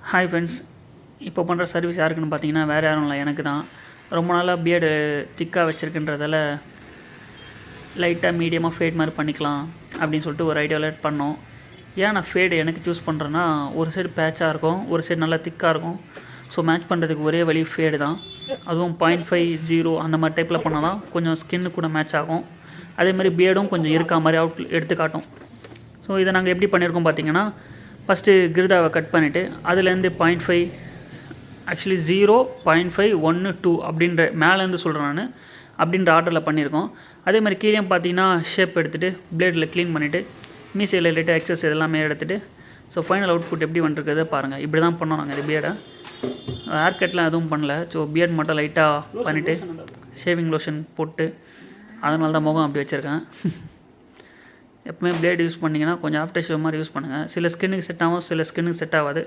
Hi friends, இப்போ பண்ணுற service யாருக்குன்னு பார்த்தீங்கன்னா வேறு யாரும் இல்லை, எனக்கு தான். ரொம்ப நாளாக பியர்டு திக்காக வச்சுருக்குன்றதால லைட்டாக மீடியமாக ஃபேட் மாதிரி பண்ணிக்கலாம் அப்படின்னு சொல்லிட்டு ஒரு ஐடியாவில் பண்ணோம். ஏன் நான் ஃபேடு எனக்கு சூஸ் பண்ணுறேன்னா, ஒரு சைடு பேட்சாக இருக்கும், ஒரு சைடு நல்லா திக்காக இருக்கும். ஸோ மேட்ச் பண்ணுறதுக்கு ஒரே வழி ஃபேடு தான். அதுவும் 0.5 0 அந்த மாதிரி டைப்பில் பண்ணால் தான் கொஞ்சம் ஸ்கின்னு கூட மேட்ச் ஆகும். அதேமாதிரி பியர்டும் கொஞ்சம் இருக்கா மாதிரி எடுத்து காட்டும். ஸோ இதை நாங்கள் எப்படி பண்ணியிருக்கோம் பார்த்தீங்கன்னா, ஃபஸ்ட்டு கிருதாவை கட் பண்ணிவிட்டு அதுலேருந்து 0.5 ஆக்சுவலி 0, 0.5, 1, 2 அப்படின்ற மேலேருந்து சொல்கிறேன் நான், அப்படின்ற ஆர்டரில் பண்ணியிருக்கோம். அதே மாதிரி கீழேயும் பார்த்தீங்கன்னா ஷேப் எடுத்துகிட்டு பிளேடில் க்ளீன் பண்ணிவிட்டு மீசையில் ரிலேட்டட் எக்ஸஸ் எல்லாமே எடுத்துகிட்டு ஸோ ஃபைனல் அவுட்புட் எப்படி வந்துருக்கிறத பாருங்கள். இப்படி தான் பண்ணோம் நாங்கள் இது பியர்டை. ஹேர் கட்லாம் எதுவும் பண்ணல. ஸோ பியர்ட் மட்டும் லைட்டாக பண்ணிவிட்டு ஷேவிங் லோஷன் போட்டு அதனால தான் முகம் அப்படி வச்சுருக்கேன். எப்பவுமே பிளேட் யூஸ் பண்ணிங்கன்னா கொஞ்சம் ஆஃப்டர் ஷேவ் மாதிரி யூஸ் பண்ணுங்கள். சில ஸ்கின்னுக்கு செட் ஆகும், சில ஸ்கின்னுக்கு செட் ஆகாது.